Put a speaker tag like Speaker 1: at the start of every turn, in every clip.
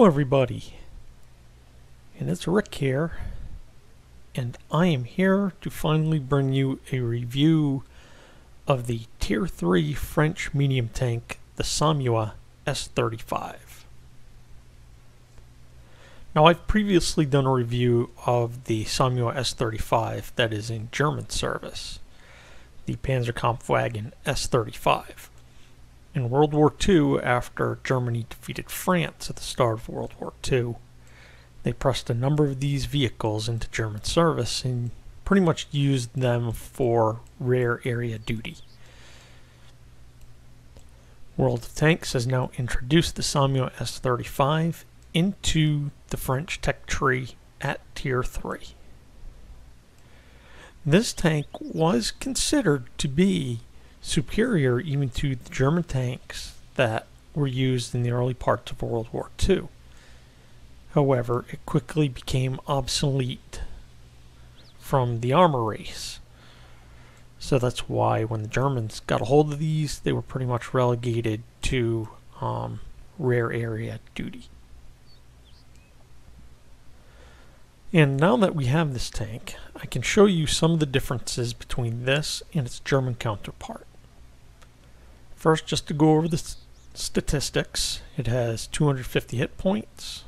Speaker 1: everybody, and it's Rick here, and I am here to finally bring you a review of the Tier 3 French medium tank, the Somua S35. Now, I've previously done a review of the Somua S35 that is in German service, the Panzerkampfwagen S35. In World War II, after Germany defeated France at the start of World War II, they pressed a number of these vehicles into German service and pretty much used them for rare area duty. World of Tanks has now introduced the Somua S35 into the French tech tree at Tier 3. This tank was considered to be superior even to the German tanks that were used in the early parts of World War II. However, it quickly became obsolete from the armor race. So that's why when the Germans got a hold of these, they were pretty much relegated to rare area duty. And now that we have this tank, I can show you some of the differences between this and its German counterpart. First, just to go over the statistics, it has 250 hit points,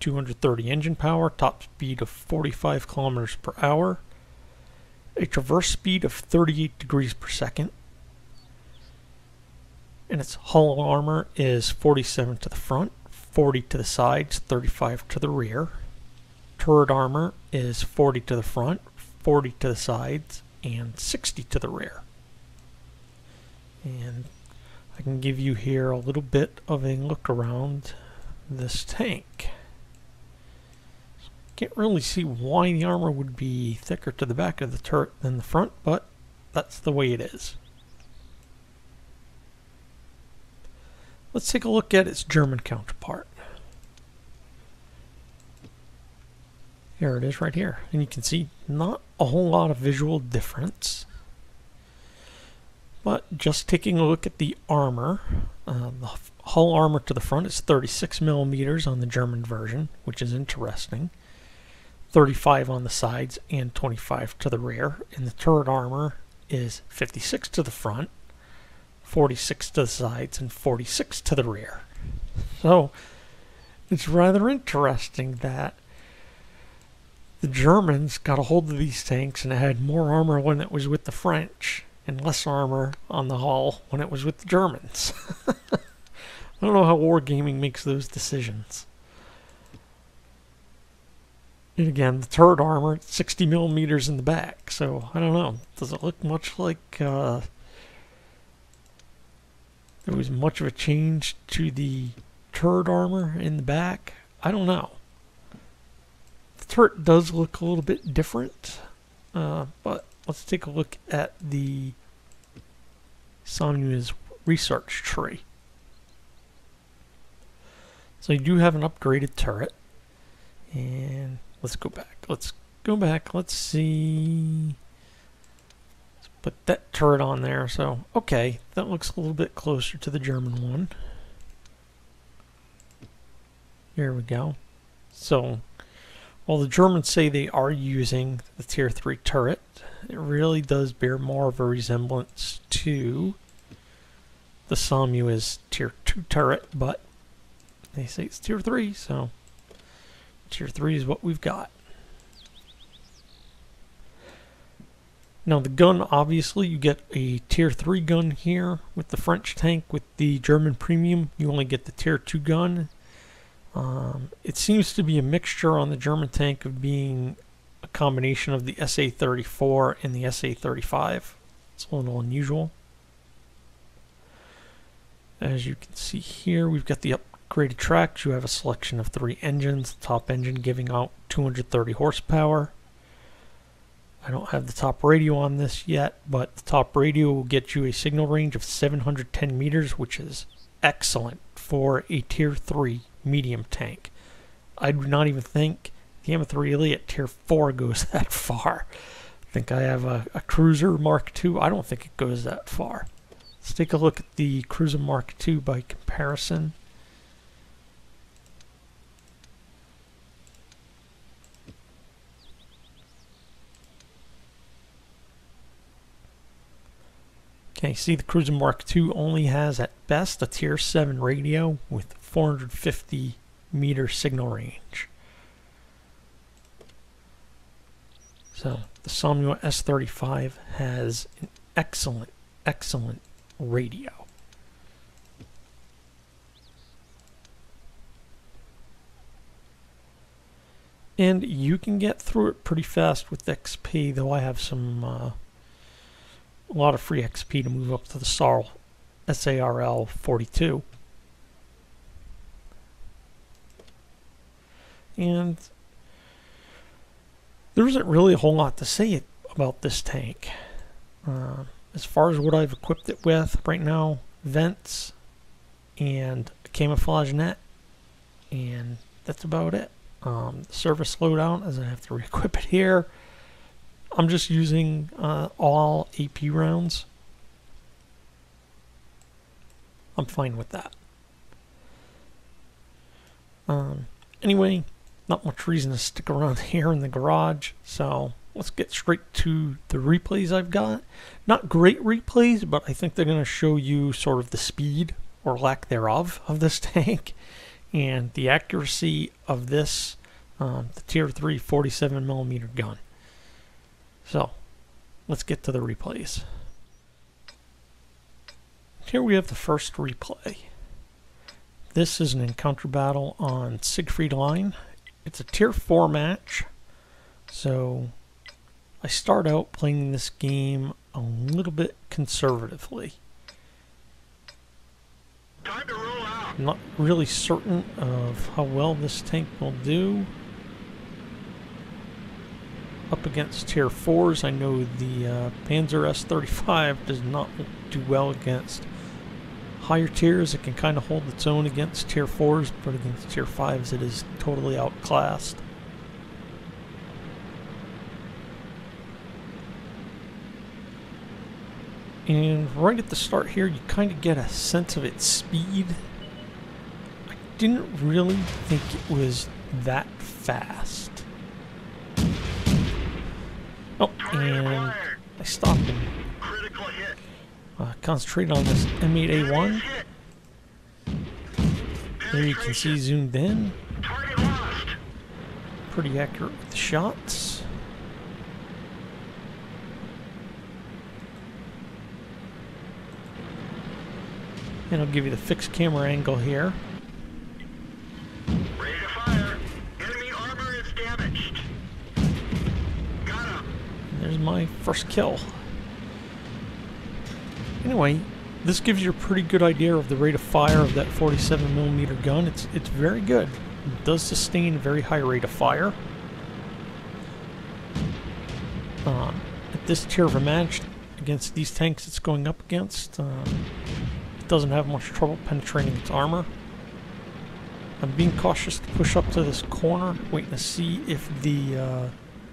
Speaker 1: 230 engine power, top speed of 45 kilometers per hour, a traverse speed of 38 degrees per second, and its hull armor is 47 to the front, 40 to the sides, 35 to the rear. Turret armor is 40 to the front, 40 to the sides, and 60 to the rear. And I can give you here a little bit of a look around this tank. Can't really see why the armor would be thicker to the back of the turret than the front, but that's the way it is. Let's take a look at its German counterpart. Here it is right here, and you can see not a whole lot of visual difference. But just taking a look at the armor, the hull armor to the front is 36 millimeters on the German version, which is interesting. 35 on the sides and 25 to the rear. And the turret armor is 56 to the front, 46 to the sides, and 46 to the rear. So it's rather interesting that the Germans got a hold of these tanks and it had more armor when it was with the French and less armor on the hull when it was with the Germans. I don't know how wargaming makes those decisions. And again, the turret armor, 60 millimeters in the back, so I don't know. Does it look much like there was much of a change to the turret armor in the back? I don't know. The turret does look a little bit different, but let's take a look at the Somua's research tree. So you do have an upgraded turret, and let's go back. Let's see. Let's put that turret on there. So, okay, that looks a little bit closer to the German one. Here we go. So, while the Germans say they are using the Tier 3 turret, it really does bear more of a resemblance to the Somua's Tier 2 turret, but they say it's Tier 3, so Tier 3 is what we've got. Now the gun, obviously you get a Tier 3 gun here with the French tank. With the German premium, you only get the Tier 2 gun. It seems to be a mixture on the German tank of being a combination of the SA-34 and the SA-35. It's a little unusual. As you can see here, we've got the upgraded tracks. You have a selection of 3 engines, the top engine giving out 230 horsepower. I don't have the top radio on this yet, but the top radio will get you a signal range of 710 meters, which is excellent for a Tier 3 medium tank. I do not even think the M3 Elite Tier 4 goes that far. I think I have a Cruiser Mark II. I don't think it goes that far. Let's take a look at the Cruiser Mark II by comparison. Okay, see, the Cruiser Mark II only has at best a Tier 7 radio with 450 meter signal range. So the Somua S35 has an excellent, excellent radio. And you can get through it pretty fast with XP, though I have a lot of free XP to move up to the SARL 42. And there isn't really a whole lot to say about this tank. As far as what I've equipped it with right now, vents and a camouflage net, and that's about it. Service slowdown, as I have to re-equip it here. I'm just using all AP rounds. I'm fine with that. Anyway, not much reason to stick around here in the garage, so let's get straight to the replays I've got. Not great replays, but I think they're going to show you sort of the speed, or lack thereof, of this tank, and the accuracy of this, the Tier 3 47mm gun. So, let's get to the replays. Here we have the first replay. This is an encounter battle on Siegfried Line. It's a Tier 4 match, so I start out playing this game a little bit conservatively.
Speaker 2: Time to roll out.
Speaker 1: I'm not really certain of how well this tank will do up against Tier 4s. I know the Panzer S35 does not do well against higher tiers. It can kind of hold its own against Tier 4s, but against Tier 5s it is totally outclassed. And right at the start here, you kind of get a sense of its speed. I didn't really think it was that fast. Oh, and I stopped and concentrate on this M8A1. There you can see zoomed in. Pretty accurate with the shots. And I'll give you the fixed camera angle here.
Speaker 2: Ready to fire. Enemy armor is damaged. Got him.
Speaker 1: There's my first kill. Anyway, this gives you a pretty good idea of the rate of fire of that 47mm gun. It's very good. It does sustain a very high rate of fire. At this tier of a match, against these tanks it's going up against, it doesn't have much trouble penetrating its armor. I'm being cautious to push up to this corner, waiting to see if the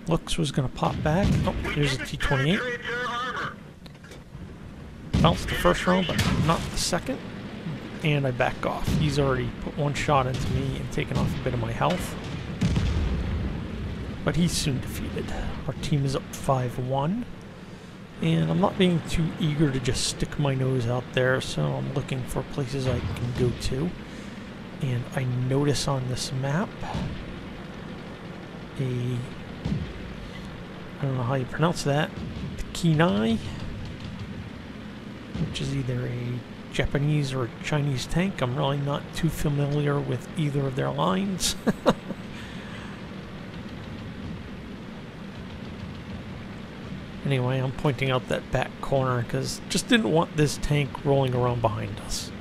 Speaker 1: Lux was going to pop back. Oh, here's a T-28. Bounced the first round, but not the second. And I back off. He's already put one shot into me and taken off a bit of my health. But he's soon defeated. Our team is up 5-1. And I'm not being too eager to just stick my nose out there, so I'm looking for places I can go to. And I notice on this map I don't know how you pronounce that, the Kenai, which is either a Japanese or a Chinese tank. I'm really not too familiar with either of their lines. Anyway, I'm pointing out that back corner because just didn't want this tank rolling around behind us.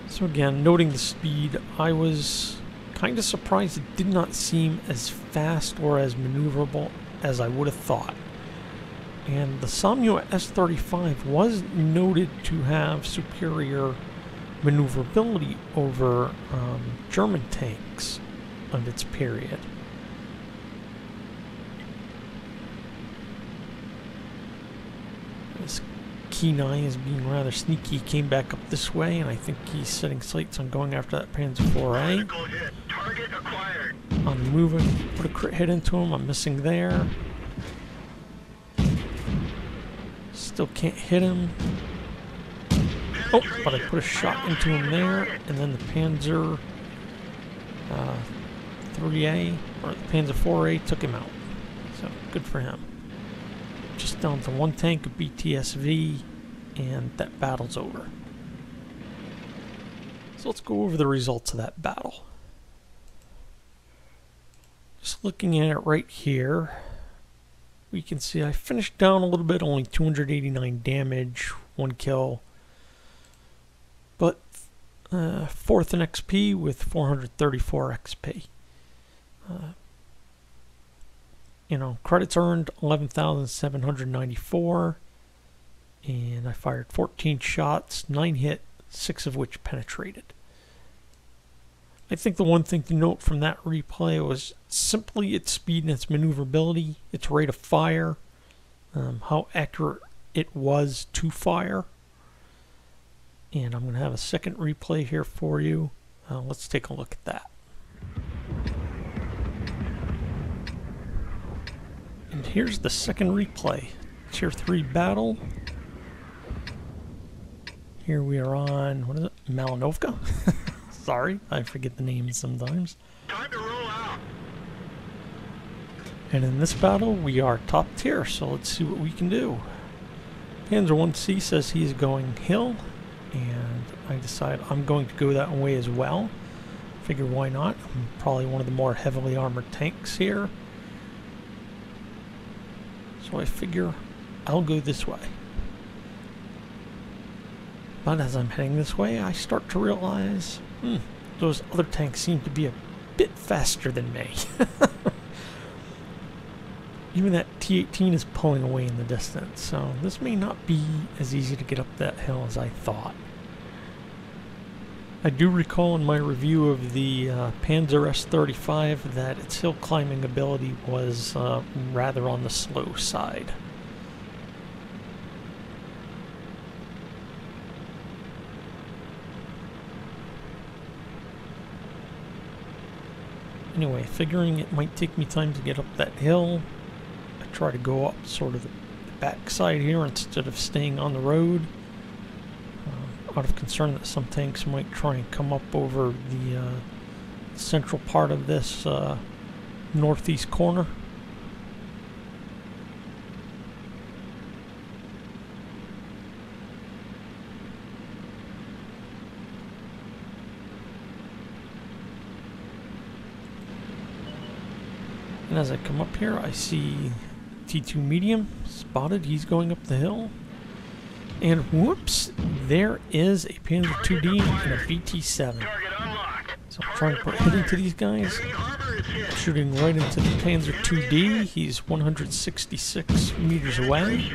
Speaker 1: So again, noting the speed, I was kind of surprised it did not seem as fast or as maneuverable as I would have thought. And the Somua S35 was noted to have superior maneuverability over German tanks of its period. This Kenai is being rather sneaky. He came back up this way, and I think he's setting sights on going after that Panzer 4A.
Speaker 2: Target acquired.
Speaker 1: On the move, I put a crit hit into him. I'm missing there. Still can't hit him. Oh, but I put a shot into him there, and then the Panzer 3A, or the Panzer 4A took him out. So, good for him. Just down to one tank of BTSV, and that battle's over. So let's go over the results of that battle. Just looking at it right here, we can see I finished down a little bit, only 289 damage, 1 kill. But 4th in XP with 434 XP. You know, credits earned 11,794, and I fired 14 shots, 9 hit, 6 of which penetrated. I think the one thing to note from that replay was simply its speed and its maneuverability, its rate of fire, how accurate it was to fire. And I'm going to have a second replay here for you. Let's take a look at that. And here's the second replay. Tier 3 battle. Here we are on, what is it? Malinovka? Sorry, I forget the names sometimes.
Speaker 2: Time to roll out.
Speaker 1: And in this battle, we are top tier, so let's see what we can do. Panzer 1C says he's going hill, and I decide I'm going to go that way as well. Figure why not? I'm probably one of the more heavily armored tanks here. So I figure I'll go this way. But as I'm heading this way, I start to realize, those other tanks seem to be a bit faster than me. Even that T-18 is pulling away in the distance, so this may not be as easy to get up that hill as I thought. I do recall in my review of the Panzer S35 that its hill climbing ability was rather on the slow side. Anyway, figuring it might take me time to get up that hill, I try to go up sort of the backside here instead of staying on the road. Out of concern that some tanks might try and come up over the central part of this northeast corner. And as I come up here, I see T2 medium spotted. He's going up the hill. And whoops, there is a Panzer 2D and a BT7. So I'm trying to put hit into these guys. Shooting right into the Panzer 2D. He's 166 meters away.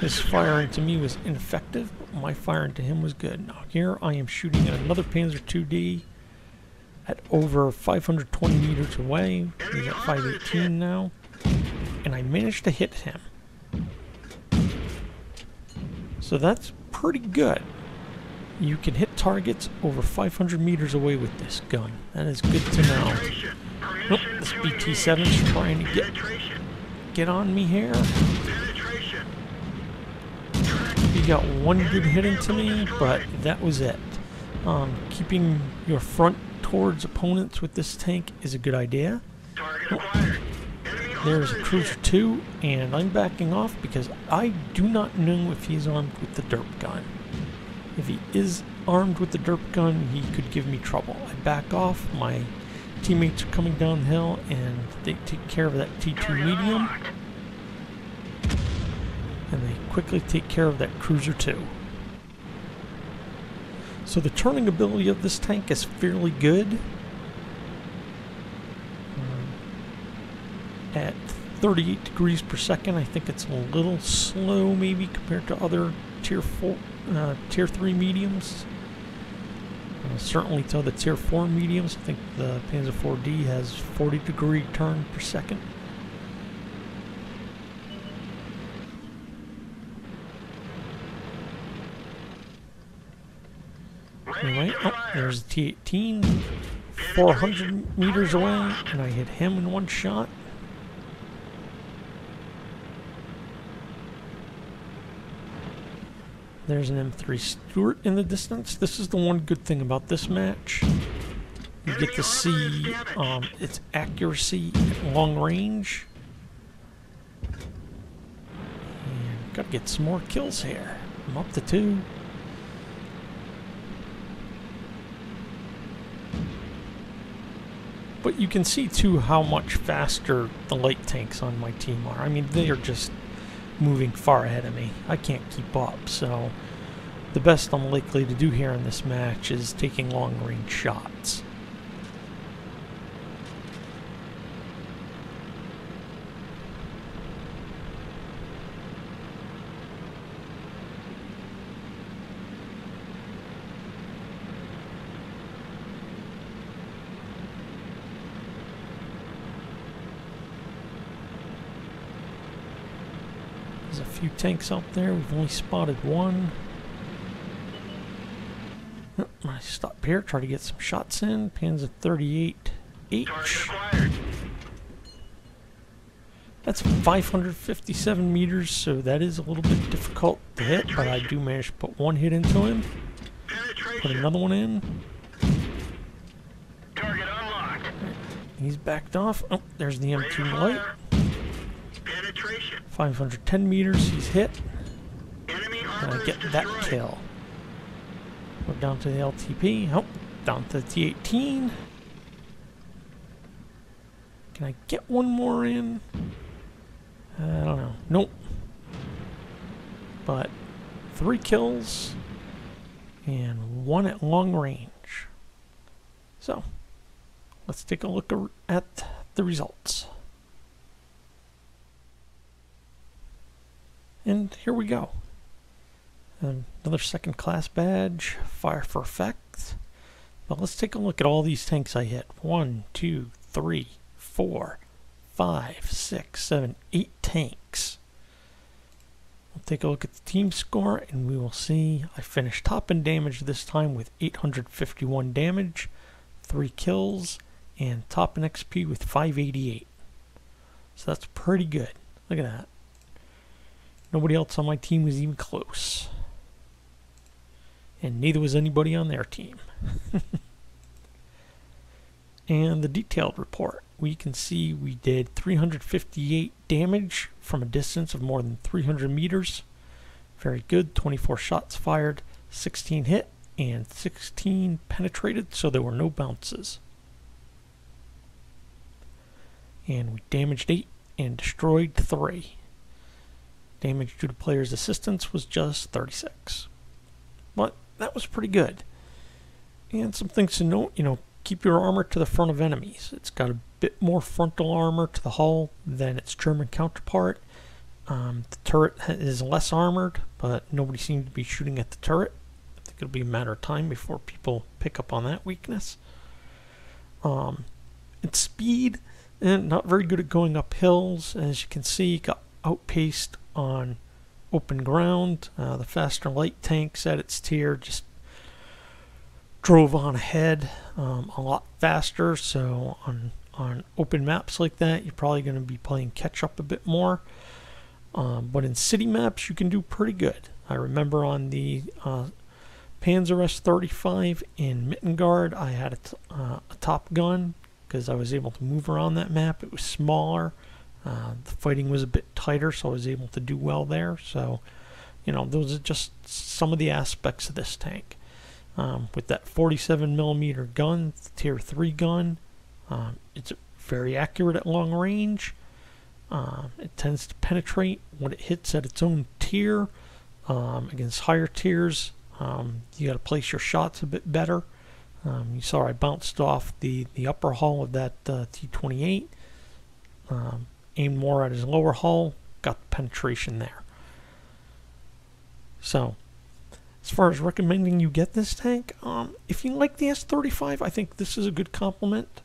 Speaker 1: His firing to me was ineffective, but my firing to him was good. Now here I am shooting at another Panzer 2D at over 520 meters away. He's at 518 now. And I managed to hit him. So that's pretty good. You can hit targets over 500 meters away with this gun. That is good to know. Nope, this BT7 is trying to get on me here. He got one good hit into me, but that was it. Keeping your front towards opponents with this tank is a good idea. There's a Cruiser 2, and I'm backing off because I do not know if he's armed with the derp gun. If he is armed with the derp gun, he could give me trouble. I back off, my teammates are coming downhill, and they take care of that T2 medium. And they quickly take care of that Cruiser 2. So the turning ability of this tank is fairly good. At 38 degrees per second, I think it's a little slow maybe compared to other tier 3 mediums. Certainly to the tier 4 mediums. I think the Panzer 4D has 40 degree turn per second. Anyway, oh, there's the T-18, 400 meters away, and I hit him in one shot. There's an M3 Stuart in the distance. This is the one good thing about this match. You get to see its accuracy at long range. And gotta get some more kills here. I'm up to 2. But you can see too how much faster the light tanks on my team are. I mean, they are just moving far ahead of me. I can't keep up, so the best I'm likely to do here in this match is taking long-range shots. There's a few tanks out there. We've only spotted one. Oh, I stop here, try to get some shots in. Panzer 38H. That's 557 meters, so that is a little bit difficult to hit, but I do manage to put one hit into him. Put another one in.
Speaker 2: Target unlocked.
Speaker 1: He's backed off. Oh, there's the M2 light.
Speaker 2: Penetration.
Speaker 1: 510 meters, he's hit.
Speaker 2: Enemy
Speaker 1: And
Speaker 2: armor
Speaker 1: I get
Speaker 2: is
Speaker 1: that
Speaker 2: destroyed.
Speaker 1: kill. We're down to the LTP. Oh, down to the T-18. Can I get one more in? I don't know. Nope. But 3 kills and 1 at long range. So, let's take a look at the results. And here we go. Another second class badge, fire for effect. But let's take a look at all these tanks I hit. 1, 2, 3, 4, 5, 6, 7, 8 tanks. We'll take a look at the team score and we will see I finished top in damage this time with 851 damage, 3 kills, and top in XP with 588. So that's pretty good. Look at that. Nobody else on my team was even close. And neither was anybody on their team. And the detailed report. We can see we did 358 damage from a distance of more than 300 meters. Very good. 24 shots fired, 16 hit, and 16 penetrated, so there were no bounces. And we damaged 8 and destroyed 3. Damage due to player's assistance was just 36. But that was pretty good. And some things to note, keep your armor to the front of enemies. It's got a bit more frontal armor to the hull than its German counterpart. The turret is less armored, but nobody seemed to be shooting at the turret. I think it'll be a matter of time before people pick up on that weakness. Its speed, and not very good at going up hills. As you can see, got outpaced on open ground. The faster light tanks at its tier just drove on ahead a lot faster, so on open maps like that you're probably going to be playing catch up a bit more, but in city maps you can do pretty good. I remember on the Panzer S35 in Mittengard I had a top gun because I was able to move around that map. It was smaller. The fighting was a bit tighter, so I was able to do well there. So, those are just some of the aspects of this tank. With that 47mm gun, tier 3 gun, it's very accurate at long range. It tends to penetrate when it hits at its own tier. Against higher tiers, you got to place your shots a bit better. You saw I bounced off the upper hull of that T-28. Aimed more at his lower hull, got the penetration there. So, as far as recommending you get this tank, if you like the S35, I think this is a good complement.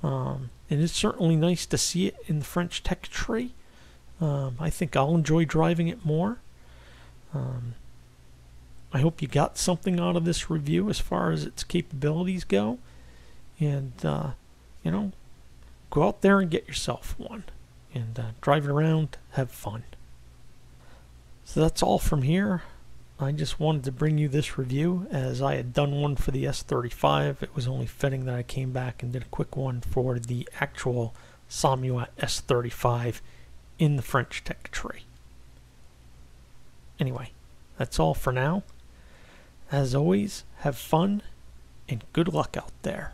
Speaker 1: It is certainly nice to see it in the French tech tree. I think I'll enjoy driving it more. I hope you got something out of this review as far as its capabilities go. And, you know, go out there and get yourself one. And drive it around, have fun. So that's all from here. I just wanted to bring you this review as I had done one for the S35. It was only fitting that I came back and did a quick one for the actual Somua S35 in the French tech tree. Anyway, that's all for now. As always, have fun and good luck out there.